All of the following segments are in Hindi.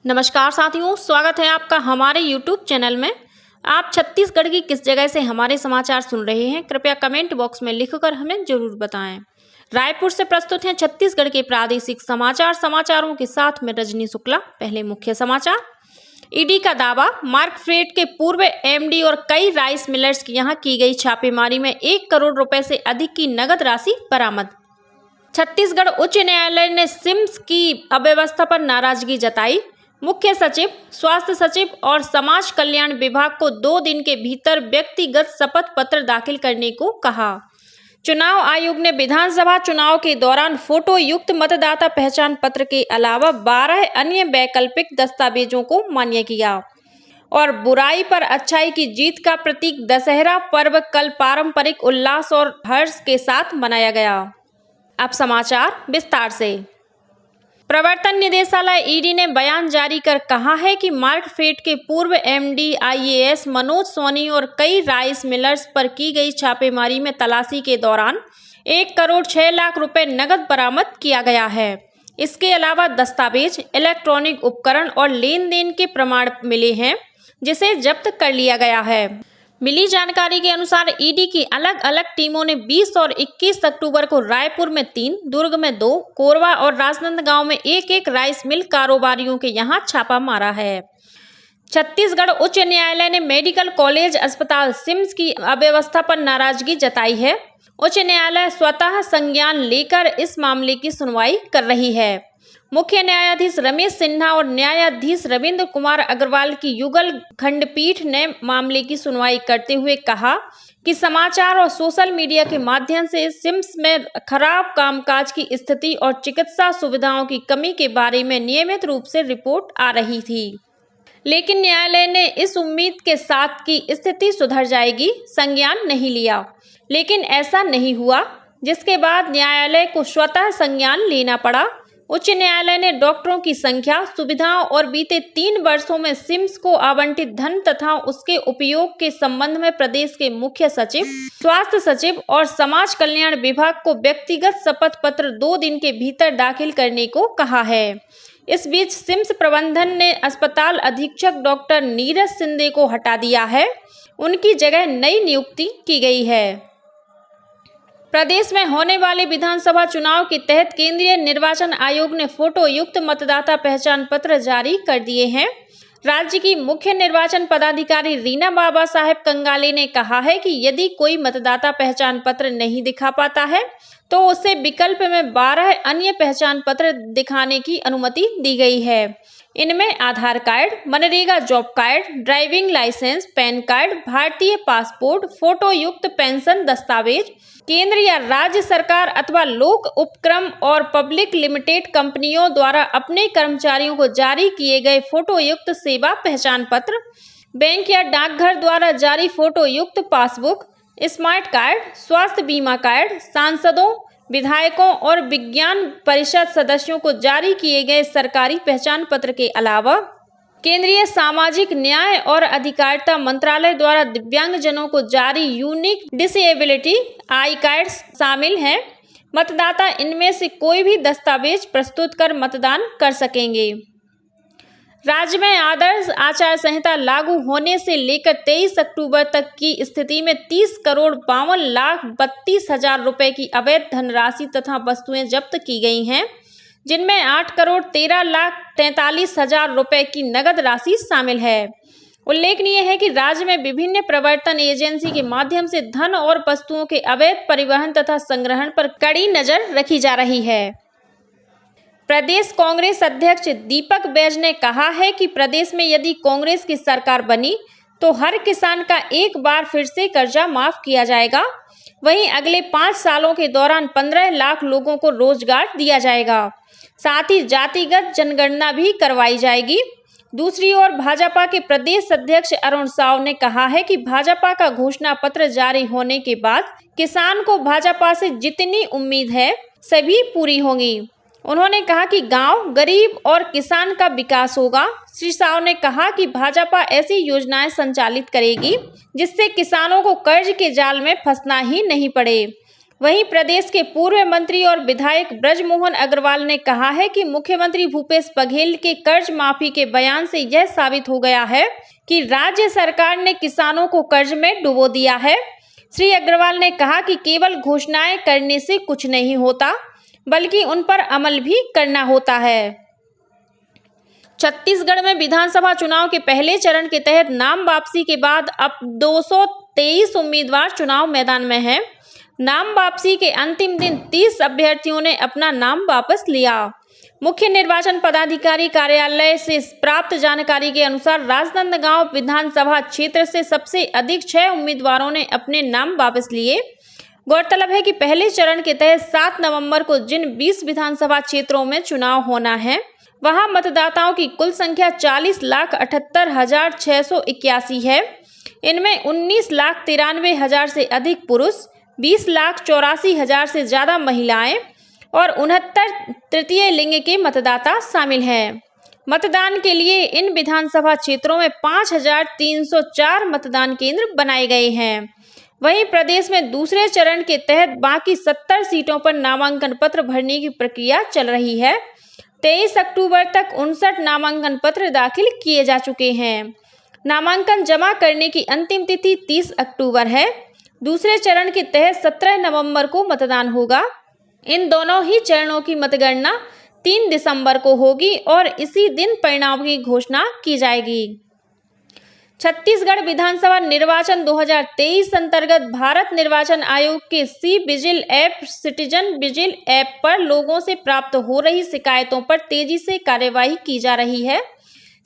नमस्कार साथियों, स्वागत है आपका हमारे YouTube चैनल में। आप छत्तीसगढ़ की किस जगह से हमारे समाचार सुन रहे हैं, कृपया कमेंट बॉक्स में लिखकर हमें जरूर बताएं। रायपुर से प्रस्तुत हैं छत्तीसगढ़ के प्रादेशिक समाचारों के साथ में रजनी शुक्ला। पहले मुख्य समाचार। ईडी का दावा, मार्कफेड के पूर्व एमडी और कई राइस मिलर्स की यहां की गई छापेमारी में 1 करोड़ रुपए से अधिक की नगद राशि बरामद। छत्तीसगढ़ उच्च न्यायालय ने सिम्स की अव्यवस्था पर नाराजगी जताई। मुख्य सचिव, स्वास्थ्य सचिव और समाज कल्याण विभाग को 2 दिन के भीतर व्यक्तिगत शपथ पत्र दाखिल करने को कहा। चुनाव आयोग ने विधानसभा चुनाव के दौरान फोटो युक्त मतदाता पहचान पत्र के अलावा 12 अन्य वैकल्पिक दस्तावेजों को मान्य किया। और बुराई पर अच्छाई की जीत का प्रतीक दशहरा पर्व कल पारंपरिक उल्लास और हर्ष के साथ मनाया गया। अब समाचार विस्तार से। प्रवर्तन निदेशालय ईडी ने बयान जारी कर कहा है कि मार्कफेड के पूर्व एमडी आईएएस मनोज सोनी और कई राइस मिलर्स पर की गई छापेमारी में तलाशी के दौरान 1 करोड़ 6 लाख रुपए नकद बरामद किया गया है। इसके अलावा दस्तावेज, इलेक्ट्रॉनिक उपकरण और लेन देन के प्रमाण मिले हैं, जिसे जब्त कर लिया गया है। मिली जानकारी के अनुसार ईडी की अलग अलग टीमों ने 20 और 21 अक्टूबर को रायपुर में 3, दुर्ग में 2, कोरबा और राजनांदगांव में 1-1 राइस मिल कारोबारियों के यहां छापा मारा है। छत्तीसगढ़ उच्च न्यायालय ने मेडिकल कॉलेज अस्पताल सिम्स की अव्यवस्था पर नाराजगी जताई है। उच्च न्यायालय स्वतः संज्ञान लेकर इस मामले की सुनवाई कर रही है। मुख्य न्यायाधीश रमेश सिन्हा और न्यायाधीश रविंद्र कुमार अग्रवाल की युगल खंडपीठ ने मामले की सुनवाई करते हुए कहा कि समाचार और सोशल मीडिया के माध्यम से सिम्स में खराब कामकाज की स्थिति और चिकित्सा सुविधाओं की कमी के बारे में नियमित रूप से रिपोर्ट आ रही थी, लेकिन न्यायालय ने इस उम्मीद के साथ कि स्थिति सुधर जाएगी संज्ञान नहीं लिया। लेकिन ऐसा नहीं हुआ, जिसके बाद न्यायालय को स्वतः संज्ञान लेना पड़ा। उच्च न्यायालय ने डॉक्टरों की संख्या, सुविधाओं और बीते 3 वर्षों में सिम्स को आवंटित धन तथा उसके उपयोग के संबंध में प्रदेश के मुख्य सचिव, स्वास्थ्य सचिव और समाज कल्याण विभाग को व्यक्तिगत शपथ पत्र 2 दिन के भीतर दाखिल करने को कहा है। इस बीच सिम्स प्रबंधन ने अस्पताल अधीक्षक डॉक्टर नीरज सिंधे को हटा दिया है। उनकी जगह नई नियुक्ति की गई है। प्रदेश में होने वाले विधानसभा चुनाव के तहत केंद्रीय निर्वाचन आयोग ने फोटो युक्त मतदाता पहचान पत्र जारी कर दिए हैं। राज्य की मुख्य निर्वाचन पदाधिकारी रीना बाबा साहेब कंगाले ने कहा है कि यदि कोई मतदाता पहचान पत्र नहीं दिखा पाता है तो उसे विकल्प में 12 अन्य पहचान पत्र दिखाने की अनुमति दी गई है। इनमें Aadhaar card, MNREGA job card, driving licence, PAN card, भारतीय पासपोर्ट, फोटो युक्त पेंशन दस्तावेज, केंद्र या राज्य सरकार अथवा लोक उपक्रम और पब्लिक लिमिटेड कंपनियों द्वारा अपने कर्मचारियों को जारी किए गए फोटो युक्त सेवा पहचान पत्र, बैंक या डाकघर द्वारा जारी फोटो युक्त पासबुक, स्मार्ट कार्ड, स्वास्थ्य बीमा कार्ड, सांसदों, विधायकों और विज्ञान परिषद सदस्यों को जारी किए गए सरकारी पहचान पत्र के अलावा केंद्रीय सामाजिक न्याय और अधिकारिता मंत्रालय द्वारा दिव्यांगजनों को जारी यूनिक डिसेबिलिटी आई कार्ड्स शामिल हैं। मतदाता इनमें से कोई भी दस्तावेज प्रस्तुत कर मतदान कर सकेंगे। राज्य में आदर्श आचार संहिता लागू होने से लेकर 23 अक्टूबर तक की स्थिति में 30 करोड़ 52 लाख 32 हजार रुपए की अवैध धनराशि तथा वस्तुएं जब्त की गई हैं, जिनमें 8 करोड़ 13 लाख 43 हजार रुपए की नगद राशि शामिल है। उल्लेखनीय है कि राज्य में विभिन्न प्रवर्तन एजेंसी के माध्यम से धन और वस्तुओं के अवैध परिवहन तथा संग्रहण पर कड़ी नजर रखी जा रही है। प्रदेश कांग्रेस अध्यक्ष दीपक बैज ने कहा है कि प्रदेश में यदि कांग्रेस की सरकार बनी तो हर किसान का एक बार फिर से कर्जा माफ किया जाएगा। वहीं अगले 5 सालों के दौरान 15 लाख लोगों को रोजगार दिया जाएगा। साथ ही जातिगत जनगणना भी करवाई जाएगी। दूसरी ओर भाजपा के प्रदेश अध्यक्ष अरुण साव ने कहा है कि भाजपा का घोषणा पत्र जारी होने के बाद किसान को भाजपा से जितनी उम्मीद है सभी पूरी होंगी। उन्होंने कहा कि गांव, गरीब और किसान का विकास होगा। श्री साव ने कहा कि भाजपा ऐसी योजनाएं संचालित करेगी जिससे किसानों को कर्ज के जाल में फंसना ही नहीं पड़े। वहीं प्रदेश के पूर्व मंत्री और विधायक ब्रजमोहन अग्रवाल ने कहा है कि मुख्यमंत्री भूपेश बघेल के कर्ज माफी के बयान से यह साबित हो गया है कि राज्य सरकार ने किसानों को कर्ज में डुबो दिया है। श्री अग्रवाल ने कहा कि केवल घोषणाएं करने से कुछ नहीं होता, बल्कि उन पर अमल भी करना होता है। छत्तीसगढ़ में विधानसभा चुनाव के पहले चरण के तहत नाम वापसी के बाद अब 223 उम्मीदवार चुनाव मैदान में हैं। नाम वापसी के अंतिम दिन 30 अभ्यर्थियों ने अपना नाम वापस लिया। मुख्य निर्वाचन पदाधिकारी कार्यालय से प्राप्त जानकारी के अनुसार राजनांदगांव विधानसभा क्षेत्र से सबसे अधिक 6 उम्मीदवारों ने अपने नाम वापस लिए। गौरतलब है कि पहले चरण के तहत 7 नवंबर को जिन 20 विधानसभा क्षेत्रों में चुनाव होना है, वहां मतदाताओं की कुल संख्या 40,78,681 है। इनमें 19,93,000 से अधिक पुरुष, 20,84,000 से ज्यादा महिलाएं और 69 तृतीय लिंग के मतदाता शामिल हैं। मतदान के लिए इन विधानसभा क्षेत्रों में 5,304 मतदान केंद्र बनाए गए हैं। वहीं प्रदेश में दूसरे चरण के तहत बाकी 70 सीटों पर नामांकन पत्र भरने की प्रक्रिया चल रही है। 23 अक्टूबर तक 59 नामांकन पत्र दाखिल किए जा चुके हैं। नामांकन जमा करने की अंतिम तिथि 30 अक्टूबर है। दूसरे चरण के तहत 17 नवंबर को मतदान होगा। इन दोनों ही चरणों की मतगणना 3 दिसंबर को होगी और इसी दिन परिणाम की घोषणा की जाएगी। छत्तीसगढ़ विधानसभा निर्वाचन 2023 अंतर्गत भारत निर्वाचन आयोग के C vigil app, citizen vigil app पर लोगों से प्राप्त हो रही शिकायतों पर तेजी से कार्यवाही की जा रही है।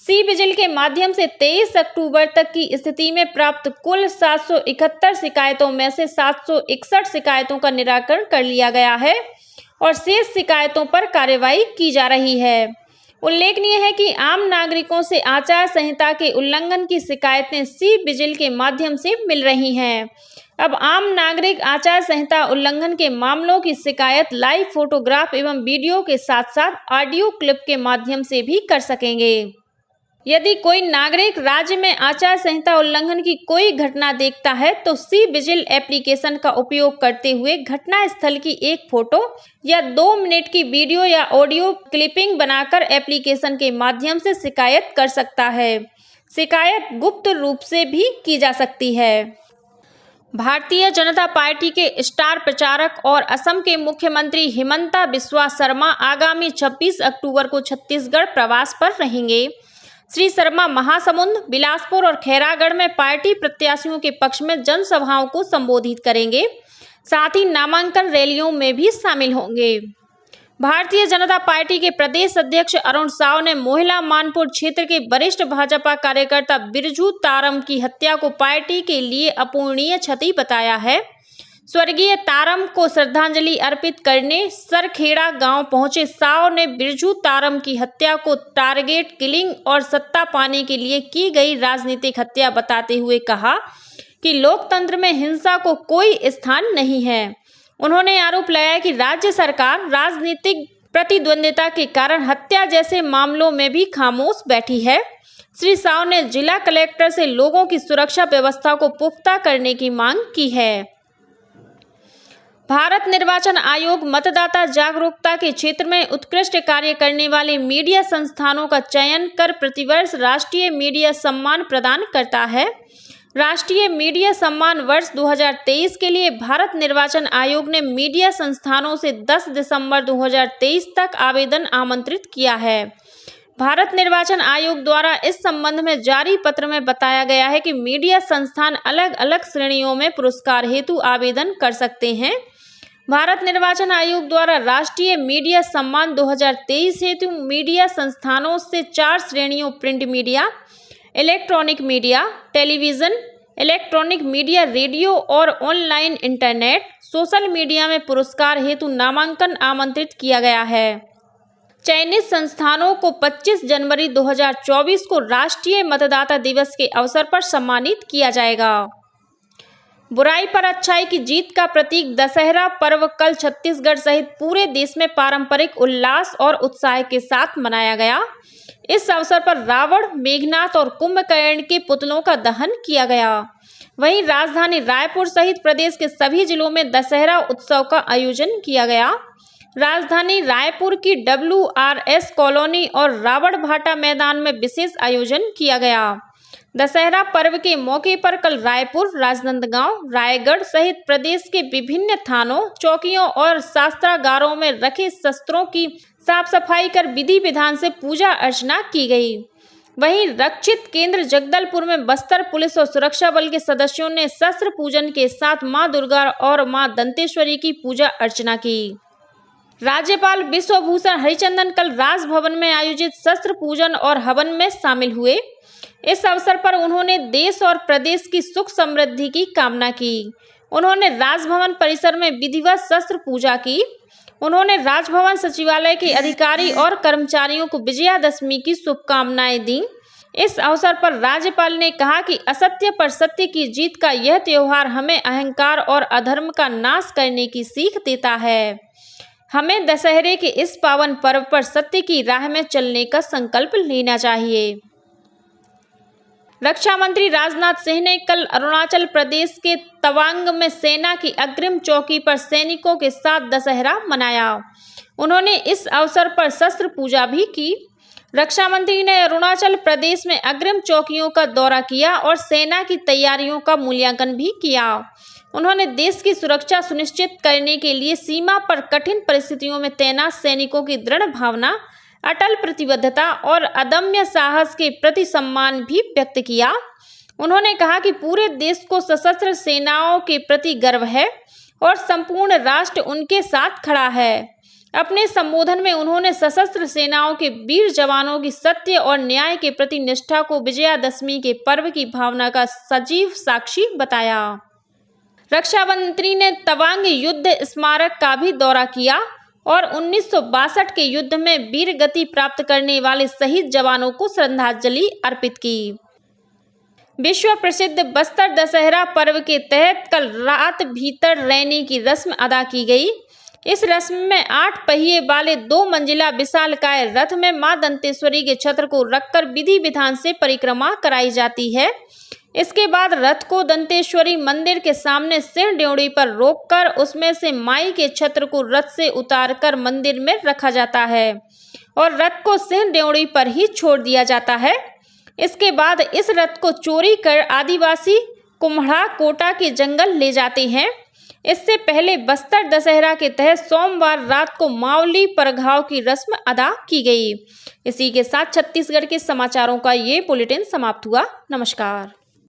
सी विजिल के माध्यम से 23 अक्टूबर तक की स्थिति में प्राप्त कुल 771 शिकायतों में से 761 शिकायतों का निराकरण कर लिया गया है और शेष शिकायतों पर कार्यवाही की जा रही है। उल्लेखनीय है कि आम नागरिकों से आचार संहिता के उल्लंघन की शिकायतें सी विजिल के माध्यम से मिल रही हैं। अब आम नागरिक आचार संहिता उल्लंघन के मामलों की शिकायत लाइव फोटोग्राफ एवं वीडियो के साथ साथ ऑडियो क्लिप के माध्यम से भी कर सकेंगे। यदि कोई नागरिक राज्य में आचार संहिता उल्लंघन की कोई घटना देखता है तो सी विजिल एप्लीकेशन का उपयोग करते हुए घटना स्थल की एक फोटो या 2 मिनट की वीडियो या ऑडियो क्लिपिंग बनाकर एप्लीकेशन के माध्यम से शिकायत कर सकता है। शिकायत गुप्त रूप से भी की जा सकती है। भारतीय जनता पार्टी के स्टार प्रचारक और असम के मुख्यमंत्री हिमंता बिस्वा शर्मा आगामी 26 अक्टूबर को छत्तीसगढ़ प्रवास पर रहेंगे। श्री शर्मा महासमुंद, बिलासपुर और खैरागढ़ में पार्टी प्रत्याशियों के पक्ष में जनसभाओं को संबोधित करेंगे। साथ ही नामांकन रैलियों में भी शामिल होंगे। भारतीय जनता पार्टी के प्रदेश अध्यक्ष अरुण साव ने मोहिला मानपुर क्षेत्र के वरिष्ठ भाजपा कार्यकर्ता बिरजू तारम की हत्या को पार्टी के लिए अपूरणीय क्षति बताया है। स्वर्गीय तारम को श्रद्धांजलि अर्पित करने सरखेड़ा गांव पहुंचे साव ने बिरजू तारम की हत्या को टारगेट किलिंग और सत्ता पाने के लिए की गई राजनीतिक हत्या बताते हुए कहा कि लोकतंत्र में हिंसा को कोई स्थान नहीं है। उन्होंने आरोप लगाया कि राज्य सरकार राजनीतिक प्रतिद्वंद्विता के कारण हत्या जैसे मामलों में भी खामोश बैठी है। श्री साव ने जिला कलेक्टर से लोगों की सुरक्षा व्यवस्था को पुख्ता करने की मांग की है। भारत निर्वाचन आयोग मतदाता जागरूकता के क्षेत्र में उत्कृष्ट कार्य करने वाले मीडिया संस्थानों का चयन कर प्रतिवर्ष राष्ट्रीय मीडिया सम्मान प्रदान करता है। राष्ट्रीय मीडिया सम्मान वर्ष 2023 के लिए भारत निर्वाचन आयोग ने मीडिया संस्थानों से 10 दिसंबर 2023 तक आवेदन आमंत्रित किया है। भारत निर्वाचन आयोग द्वारा इस संबंध में जारी पत्र में बताया गया है कि मीडिया संस्थान अलग अलग श्रेणियों में पुरस्कार हेतु आवेदन कर सकते हैं। भारत निर्वाचन आयोग द्वारा राष्ट्रीय मीडिया सम्मान 2023 हेतु मीडिया संस्थानों से 4 श्रेणियों print media, electronic media, television, electronic media, radio और ऑनलाइन इंटरनेट, सोशल मीडिया में पुरस्कार हेतु नामांकन आमंत्रित किया गया है। चयनित संस्थानों को 25 जनवरी 2024 को राष्ट्रीय मतदाता दिवस के अवसर पर सम्मानित किया जाएगा। बुराई पर अच्छाई की जीत का प्रतीक दशहरा पर्व कल छत्तीसगढ़ सहित पूरे देश में पारंपरिक उल्लास और उत्साह के साथ मनाया गया। इस अवसर पर रावण, मेघनाथ और कुंभकर्ण के पुतलों का दहन किया गया। वहीं राजधानी रायपुर सहित प्रदेश के सभी जिलों में दशहरा उत्सव का आयोजन किया गया। राजधानी रायपुर की WRS कॉलोनी और रावण भाटा मैदान में विशेष आयोजन किया गया। दशहरा पर्व के मौके पर कल रायपुर, राजनांदगांव, रायगढ़ सहित प्रदेश के विभिन्न थानों, चौकियों और शस्त्रागारों में रखे शस्त्रों की साफ सफाई कर विधि विधान से पूजा अर्चना की गई। वहीं रक्षित केंद्र जगदलपुर में बस्तर पुलिस और सुरक्षा बल के सदस्यों ने शस्त्र पूजन के साथ मां दुर्गा और मां दंतेश्वरी की पूजा अर्चना की। राज्यपाल विश्वभूषण हरिचंदन कल राजभवन में आयोजित शस्त्र पूजन और हवन में शामिल हुए। इस अवसर पर उन्होंने देश और प्रदेश की सुख समृद्धि की कामना की। उन्होंने राजभवन परिसर में विधिवत शस्त्र पूजा की। उन्होंने राजभवन सचिवालय के अधिकारी और कर्मचारियों को विजयादशमी की शुभकामनाएं दी। इस अवसर पर राज्यपाल ने कहा कि असत्य पर सत्य की जीत का यह त्योहार हमें अहंकार और अधर्म का नाश करने की सीख देता है। हमें दशहरे के इस पावन पर्व पर सत्य की राह में चलने का संकल्प लेना चाहिए। रक्षा मंत्री राजनाथ सिंह ने कल अरुणाचल प्रदेश के तवांग में सेना की अग्रिम चौकी पर सैनिकों के साथ दशहरा मनाया। उन्होंने इस अवसर पर शस्त्र पूजा भी की। रक्षा मंत्री ने अरुणाचल प्रदेश में अग्रिम चौकियों का दौरा किया और सेना की तैयारियों का मूल्यांकन भी किया। उन्होंने देश की सुरक्षा सुनिश्चित करने के लिए सीमा पर कठिन परिस्थितियों में तैनात सैनिकों की दृढ़ भावना, अटल प्रतिबद्धता और अदम्य साहस के प्रति सम्मान भी व्यक्त किया। उन्होंने कहा कि पूरे देश को सशस्त्र सेनाओं के प्रति गर्व है और संपूर्ण राष्ट्र उनके साथ खड़ा है। अपने संबोधन में उन्होंने सशस्त्र सेनाओं के वीर जवानों की सत्य और न्याय के प्रति निष्ठा को विजयादशमी के पर्व की भावना का सजीव साक्षी बताया। रक्षा मंत्री ने तवांग युद्ध स्मारक का भी दौरा किया और 1962 के युद्ध में वीर गति प्राप्त करने वाले शहीद जवानों को श्रद्धांजलि अर्पित की। विश्व प्रसिद्ध बस्तर दशहरा पर्व के तहत कल रात भीतर रैनी की रस्म अदा की गई। इस रस्म में 8 पहिए वाले 2 मंजिला विशालकाय रथ में मां दंतेश्वरी के छत्र को रखकर विधि विधान से परिक्रमा कराई जाती है। इसके बाद रथ को दंतेश्वरी मंदिर के सामने सिंह ड्योढ़ी पर रोककर उसमें से माई के छत्र को रथ से उतारकर मंदिर में रखा जाता है और रथ को सिंह ड्योढ़ी पर ही छोड़ दिया जाता है। इसके बाद इस रथ को चोरी कर आदिवासी कुम्हड़ा कोटा के जंगल ले जाते हैं। इससे पहले बस्तर दशहरा के तहत सोमवार रात को मावली परघाव की रस्म अदा की गई। इसी के साथ छत्तीसगढ़ के समाचारों का ये बुलेटिन समाप्त हुआ। नमस्कार।